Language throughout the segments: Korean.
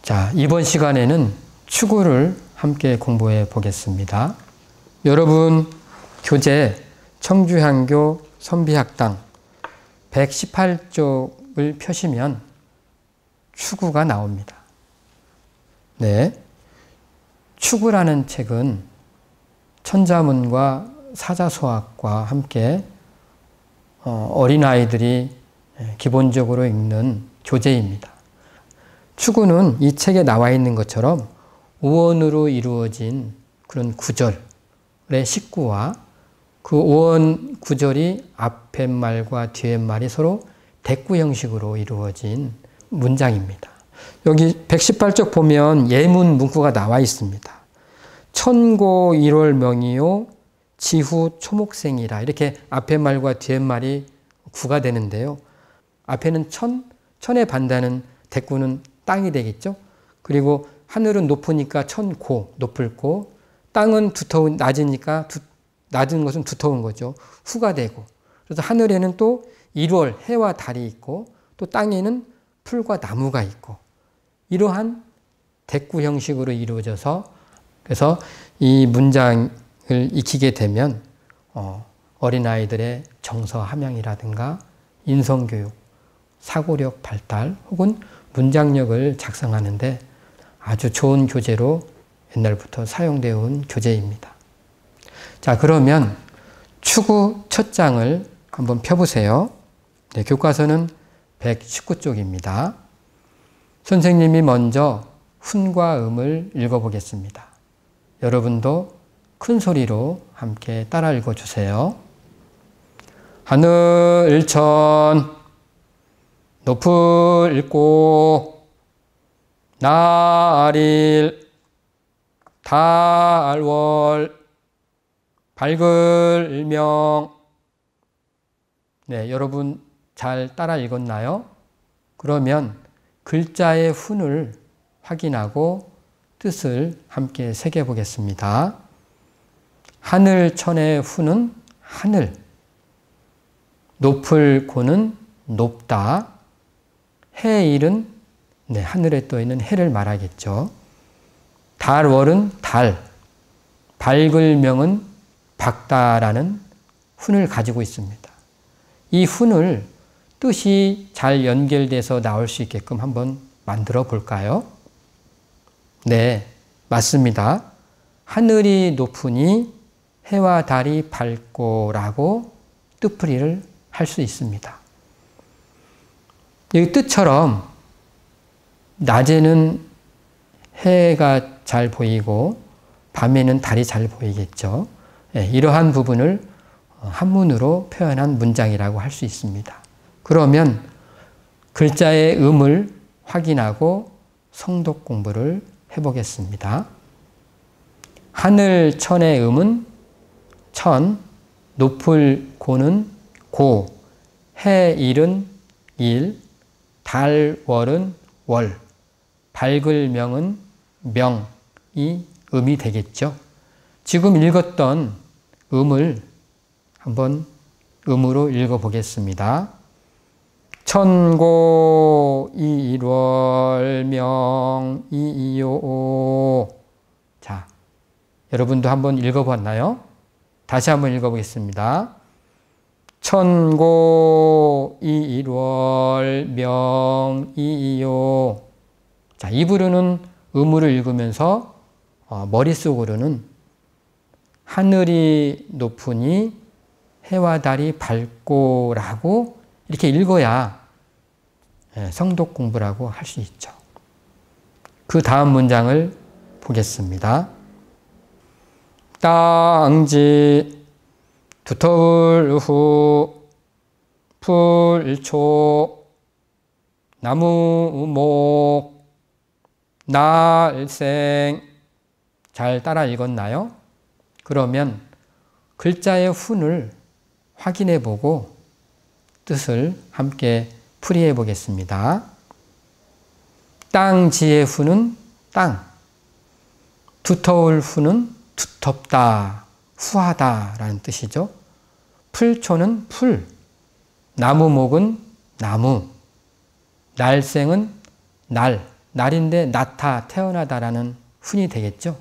자, 이번 시간에는 추구를 함께 공부해 보겠습니다. 여러분 교재 청주향교 선비학당 118쪽을 펴시면 추구가 나옵니다. 네, 추구라는 책은 천자문과 사자소학과 함께 어린아이들이 기본적으로 읽는 교재입니다. 추구는 이 책에 나와 있는 것처럼 오원으로 이루어진 그런 구절의 식구와 그 오원 구절이 앞에 말과 뒤에 말이 서로 대꾸 형식으로 이루어진 문장입니다. 여기 118쪽 보면 예문 문구가 나와 있습니다. 천고 1월 명이요 지후 초목생이라, 이렇게 앞에 말과 뒤에 말이 구가 되는데요. 앞에는 천의 반대는 대꾸는 땅이 되겠죠. 그리고 하늘은 높으니까 천고, 높을 고, 땅은 낮으니까 낮은 것은 두터운 거죠. 후가 되고. 그래서 하늘에는 또 1월 해와 달이 있고, 또 땅에는 풀과 나무가 있고, 이러한 대꾸 형식으로 이루어져서, 그래서 이 문장을 익히게 되면 어린아이들의 정서 함양이라든가 인성교육, 사고력 발달 혹은 문장력을 작성하는데 아주 좋은 교재로 옛날부터 사용되어 온 교재입니다. 자, 그러면 추구 첫 장을 한번 펴보세요. 네, 교과서는 119쪽입니다. 선생님이 먼저 훈과 음을 읽어보겠습니다. 여러분도 큰 소리로 함께 따라 읽어주세요. 하늘천 높을고 날일 달월 밝을명. 네, 여러분 잘 따라 읽었나요? 그러면 글자의 훈을 확인하고 뜻을 함께 새겨보겠습니다. 하늘천의 훈은 하늘, 높을고는 높다, 해일은 하늘에 떠 있는 해를 말하겠죠. 달월은 달, 밝을명은 밝다라는 훈을 가지고 있습니다. 이 훈을 뜻이 잘 연결돼서 나올 수 있게끔 한번 만들어 볼까요? 네, 맞습니다. 하늘이 높으니 해와 달이 밝고라고 뜻풀이를 할 수 있습니다. 이 뜻처럼 낮에는 해가 잘 보이고 밤에는 달이 잘 보이겠죠. 이러한 부분을 한문으로 표현한 문장이라고 할 수 있습니다. 그러면 글자의 음을 확인하고 성독 공부를 해보겠습니다. 하늘천의 음은 천, 높을 고는 고, 해일은 일, 달월은 월, 밝을명은 명이 음이 되겠죠. 지금 읽었던 음을 한번 음으로 읽어보겠습니다. 천고 1월 명이요. 자, 여러분도 한번 읽어봤나요? 다시 한번 읽어보겠습니다. 천고 1월 명이요. 자, 입으로는 음으로 읽으면서 머릿속으로는 하늘이 높으니 해와 달이 밝고라고 이렇게 읽어야 성독 공부라고 할 수 있죠. 그 다음 문장을 보겠습니다. 땅지 두터울 후 풀초 나무목 날생. 잘 따라 읽었나요? 그러면 글자의 훈을 확인해 보고 뜻을 함께 풀이해 보겠습니다. 땅지의 후는 땅, 두터울 후는 두텁다, 후하다 라는 뜻이죠. 풀초는 풀, 나무목은 나무, 날생은 날인데 낳다, 태어나다 라는 훈이 되겠죠.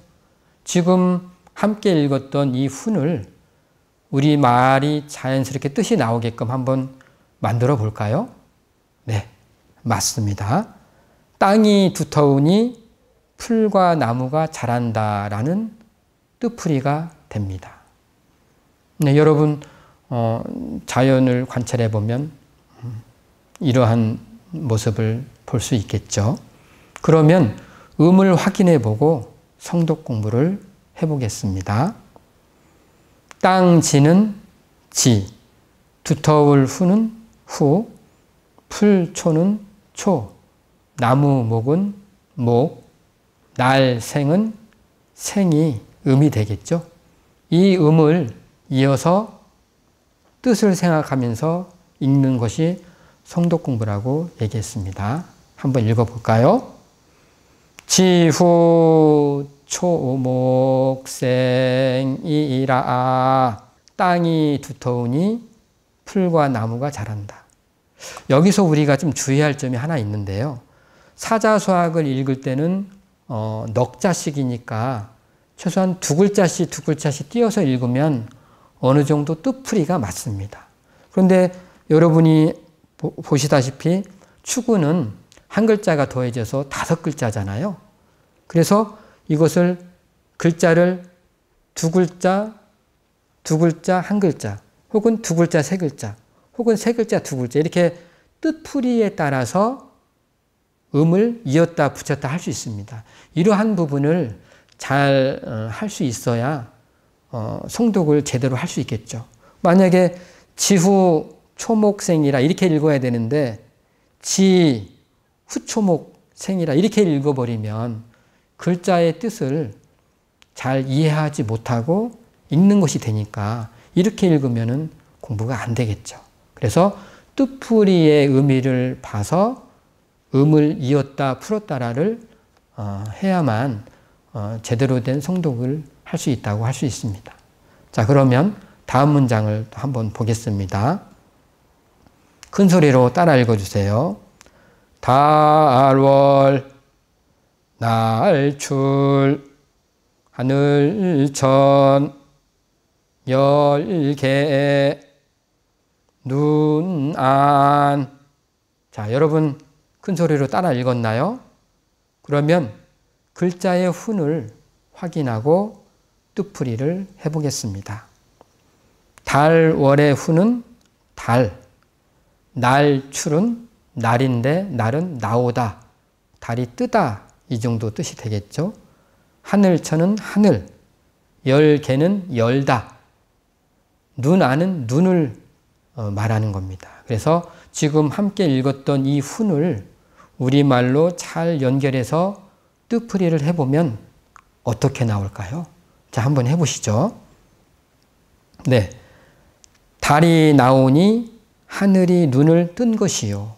지금 함께 읽었던 이 훈을 우리 말이 자연스럽게 뜻이 나오게끔 한번 만들어 볼까요? 네, 맞습니다. 땅이 두터우니 풀과 나무가 자란다 라는 뜻풀이가 됩니다. 네, 여러분 자연을 관찰해 보면 이러한 모습을 볼 수 있겠죠. 그러면 음을 확인해 보고 성독 공부를 해보겠습니다. 땅지는 지, 두터울 후는 후, 풀초는 초, 나무목은 목, 날생은 생이 음이 되겠죠. 이 음을 이어서 뜻을 생각하면서 읽는 것이 성독 공부라고 얘기했습니다. 한번 읽어볼까요? 지후 초목생이라 땅이 두터우니 풀과 나무가 자란다. 여기서 우리가 좀 주의할 점이 하나 있는데요. 사자수학을 읽을 때는 넉 자씩이니까 최소한 두 글자씩 띄어서 읽으면 어느 정도 뜻풀이가 맞습니다. 그런데 여러분이 보시다시피 추구는 한 글자가 더해져서 5글자잖아요. 그래서 이것을 글자를 두 글자, 한 글자, 혹은 두 글자, 세 글자, 혹은 세 글자, 두 글자 이렇게 뜻풀이에 따라서 음을 이었다 붙였다 할 수 있습니다. 이러한 부분을 잘 할 수 있어야 성독을 제대로 할 수 있겠죠. 만약에 지후 초목생이라 이렇게 읽어야 되는데 지 후초목생이라 이렇게 읽어버리면 글자의 뜻을 잘 이해하지 못하고 읽는 것이 되니까 이렇게 읽으면 공부가 안 되겠죠. 그래서 뜻풀이의 의미를 봐서 음을 이었다 풀었다를 해야만 제대로 된 성독을 할 수 있다고 할 수 있습니다. 자, 그러면 다음 문장을 한번 보겠습니다. 큰 소리로 따라 읽어주세요. 달월, 날출, 하늘천, 열개, 눈안. 자, 여러분 큰 소리로 따라 읽었나요? 그러면 글자의 훈을 확인하고 뜻풀이를 해보겠습니다. 달월의 훈은 달, 날출은 날인데 날은 나오다, 달이 뜨다 이 정도 뜻이 되겠죠. 하늘천은 하늘, 열개는 열다, 눈안은 눈을 말하는 겁니다. 그래서 지금 함께 읽었던 이 훈을 우리말로 잘 연결해서 뜻풀이를 해보면 어떻게 나올까요? 자, 한번 해보시죠. 네, 달이 나오니 하늘이 눈을 뜬 것이요.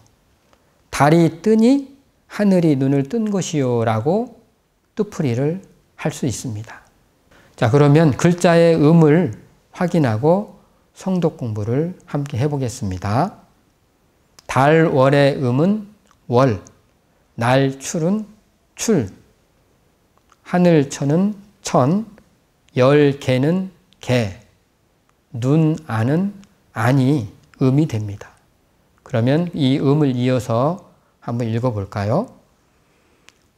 달이 뜨니 하늘이 눈을 뜬 것이요 라고 뜻풀이를 할 수 있습니다. 자, 그러면 글자의 음을 확인하고 성독 공부를 함께 해보겠습니다. 달월의 음은 월, 날출은 출, 하늘천은 천, 열개는 개, 눈안은 안이 음이 됩니다. 그러면 이 음을 이어서 한번 읽어볼까요?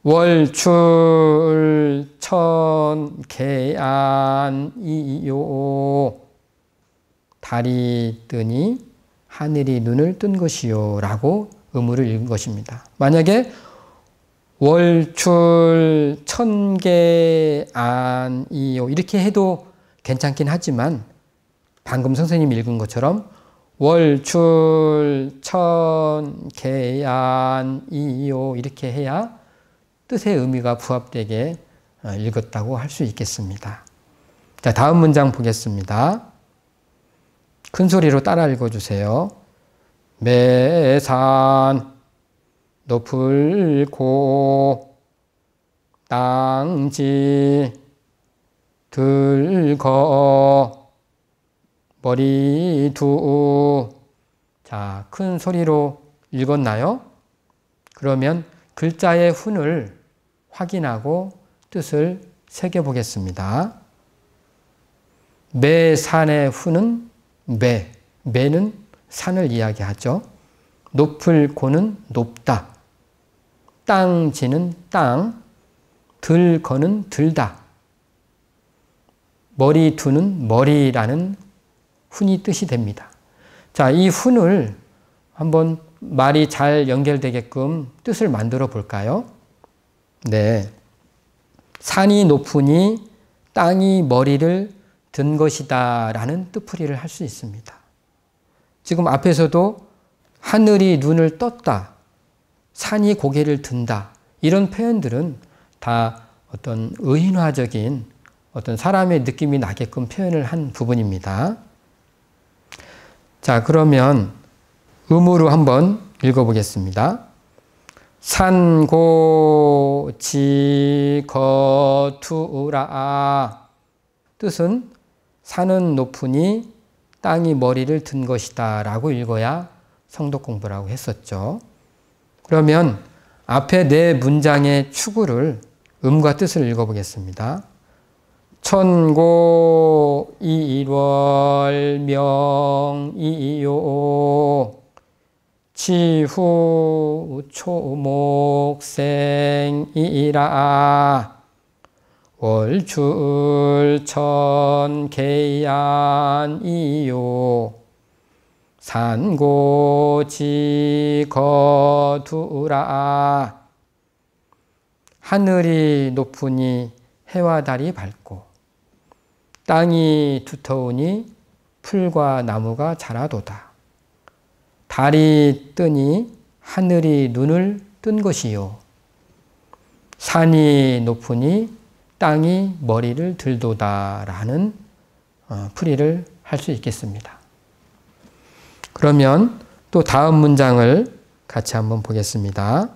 월출 천 개안이요, 달이 뜨니 하늘이 눈을 뜬 것이요 라고 음을 읽은 것입니다. 만약에 월출 천개안이요 이렇게 해도 괜찮긴 하지만 방금 선생님이 읽은 것처럼 월출 천개안이요 이렇게 해야 뜻의 의미가 부합되게 읽었다고 할 수 있겠습니다. 자, 다음 문장 보겠습니다. 큰 소리로 따라 읽어주세요. 매산 높을고 땅지 들거 머리두. 자, 큰 소리로 읽었나요? 그러면 글자의 훈을 확인하고 뜻을 새겨보겠습니다. 매산의 훈은 매는 산을 이야기하죠. 높을 고는 높다. 땅지는 땅. 들거는 들다. 머리두는 머리라는 훈이 뜻이 됩니다. 자, 이 훈을 한번 말이 잘 연결되게끔 뜻을 만들어 볼까요? 네. 산이 높으니 땅이 머리를 든 것이다 라는 뜻풀이를 할 수 있습니다. 지금 앞에서도 하늘이 눈을 떴다, 산이 고개를 든다, 이런 표현들은 다 어떤 의인화적인 어떤 사람의 느낌이 나게끔 표현을 한 부분입니다. 자, 그러면 음으로 한번 읽어보겠습니다. 산고지거투라. 뜻은 산은 높으니 땅이 머리를 든 것이다 라고 읽어야 성도 공부라고 했었죠. 그러면 앞에 네 문장의 추구를 음과 뜻을 읽어보겠습니다. 천고 일월 명이요 지후 초목생이라 월출천계안이요 산고지거두라. 하늘이 높으니 해와 달이 밝고 땅이 두터우니 풀과 나무가 자라도다. 달이 뜨니 하늘이 눈을 뜬 것이요 산이 높으니 땅이 머리를 들도다 라는 풀이를 할 수 있겠습니다. 그러면 또 다음 문장을 같이 한번 보겠습니다.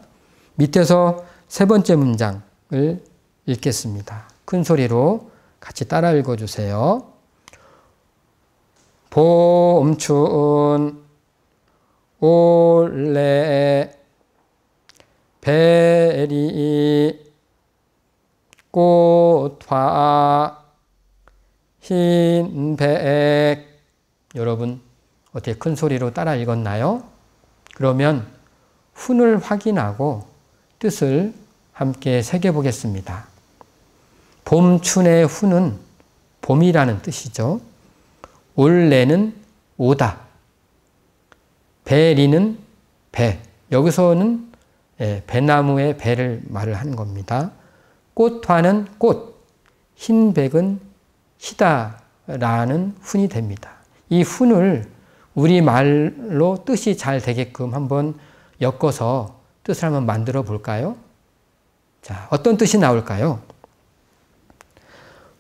밑에서 세 번째 문장을 읽겠습니다. 큰 소리로 같이 따라 읽어주세요. 봄춘 올래 베리 꽃화 흰백. 여러분 어떻게 큰 소리로 따라 읽었나요? 그러면 훈을 확인하고 뜻을 함께 새겨보겠습니다. 봄춘의 훈은 봄이라는 뜻이죠. 올래는 오다. 배리는 배. 여기서는 배나무의 배를 말을 하는 겁니다. 꽃화는 꽃, 흰백은 희다라는 훈이 됩니다. 이 훈을 우리말로 뜻이 잘 되게끔 한번 엮어서 뜻을 한번 만들어 볼까요? 자, 어떤 뜻이 나올까요?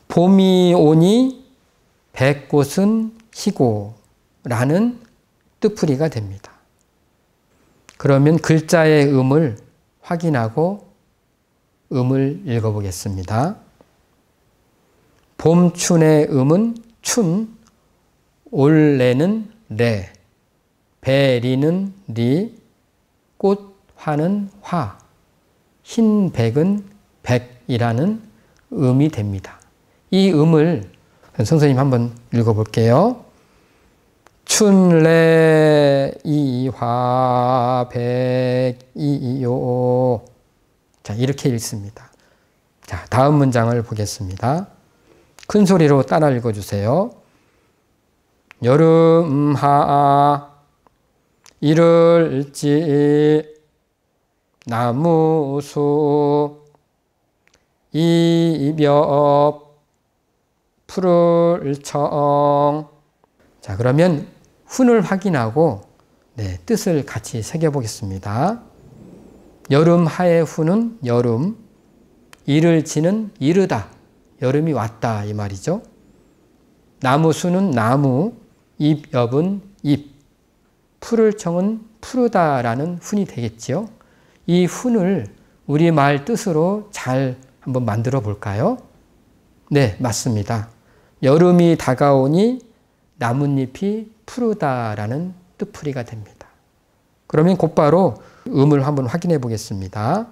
봄이 오니 백꽃은 희고 라는 뜻풀이가 됩니다. 그러면 글자의 음을 확인하고 음을 읽어보겠습니다. 봄춘의 음은 춘, 올래는 레, 배리는 리, 꽃화는 화, 흰백은 백이라는 음이 됩니다. 이 음을 선생님 한번 읽어볼게요. 춘래 이화 백이요. 자, 이렇게 읽습니다. 자, 다음 문장을 보겠습니다. 큰 소리로 따라 읽어주세요. 여름하 이를지 나무수 이벽 푸를 청. 자, 그러면 훈을 확인하고 뜻을 같이 새겨보겠습니다. 여름하의 훈은 여름, 이를지는 이르다, 여름이 왔다 이 말이죠. 나무수는 나무, 잎 엽은 잎, 푸를 청은 푸르다라는 훈이 되겠지요. 이 훈을 우리말 뜻으로 잘 한번 만들어 볼까요? 네, 맞습니다. 여름이 다가오니 나뭇잎이 푸르다라는 뜻풀이가 됩니다. 그러면 곧바로 음을 한번 확인해 보겠습니다.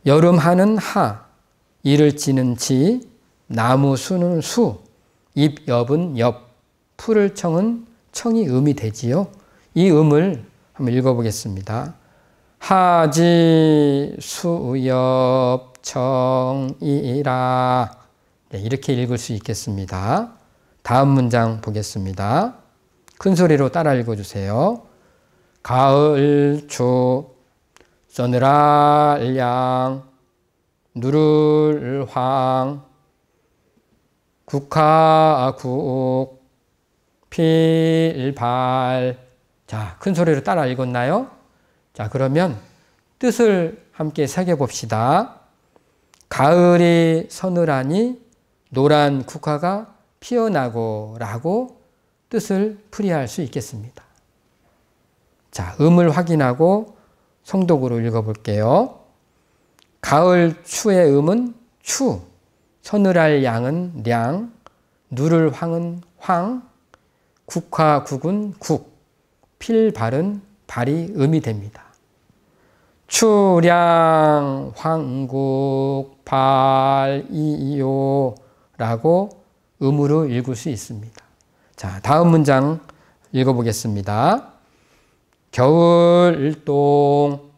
여름 하는 하, 이를 지는 지, 나무 수는 수, 잎 엽은 엽, 풀을 청은 청이 음이 되지요. 이 음을 한번 읽어보겠습니다. 하지 수엽 청이라. 네, 이렇게 읽을 수 있겠습니다. 다음 문장 보겠습니다. 큰 소리로 따라 읽어주세요. 가을 추 서늘할 양 누를 황 국하국 필발. 자, 큰 소리로 따라 읽었나요? 자, 그러면 뜻을 함께 새겨봅시다. 가을이 서늘하니 노란 국화가 피어나고 라고 뜻을 풀이할 수 있겠습니다. 자, 음을 확인하고 성독으로 읽어볼게요. 가을 추의 음은 추, 서늘할 양은 량, 누를 황은 황, 국화국은 국, 필발은 발이 음이 됩니다. 추량 황국 발이요 라고 음으로 읽을 수 있습니다. 자, 다음 문장 읽어보겠습니다. 겨울동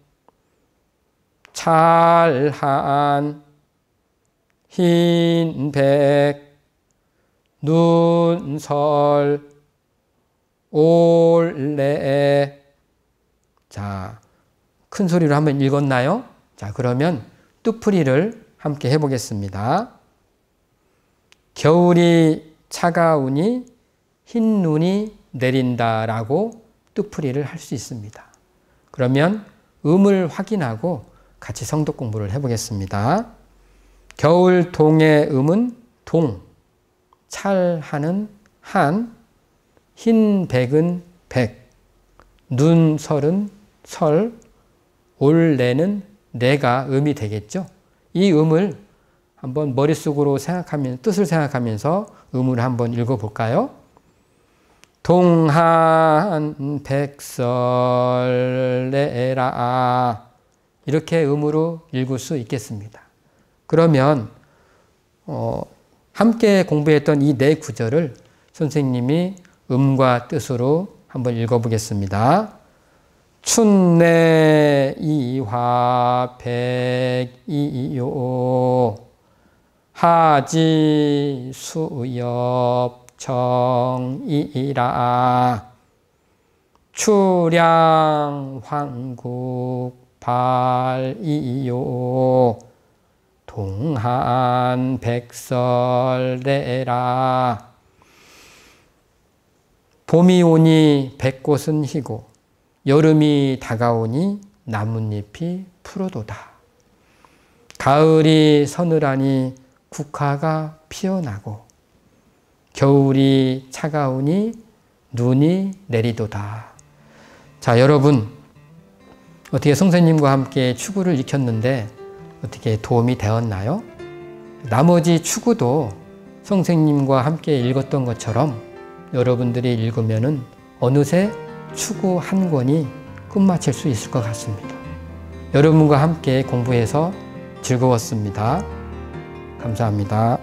찰한 흰백 눈설 올래. 자, 큰 소리로 한번 읽었나요? 자, 그러면 뜻풀이를 함께 해보겠습니다. 겨울이 차가우니 흰 눈이 내린다라고 뜻풀이를 할 수 있습니다. 그러면 음을 확인하고 같이 성독 공부를 해보겠습니다. 겨울 동의 음은 동, 찰하는 한, 흰 백은 백, 눈설은 설, 올내는 내가 음이 되겠죠. 이 음을 한번 머릿속으로 뜻을 생각하면서 음을 한번 읽어볼까요? 동한 백설내라. 이렇게 음으로 읽을 수 있겠습니다. 그러면 함께 공부했던 이 네 구절을 선생님이 음과 뜻으로 한번 읽어보겠습니다. 춘내 이화 백이요 하지 수엽 청이라 추량 황국 발이요 동한 백설내라. 봄이 오니 백꽃은 희고 여름이 다가오니 나뭇잎이 푸르도다. 가을이 서늘하니 국화가 피어나고 겨울이 차가우니 눈이 내리도다. 자, 여러분 어떻게 선생님과 함께 추구를 익혔는데 어떻게 도움이 되었나요? 나머지 추구도 선생님과 함께 읽었던 것처럼 여러분들이 읽으면은 어느새 추구 한 권이 끝마칠 수 있을 것 같습니다. 여러분과 함께 공부해서 즐거웠습니다. 감사합니다.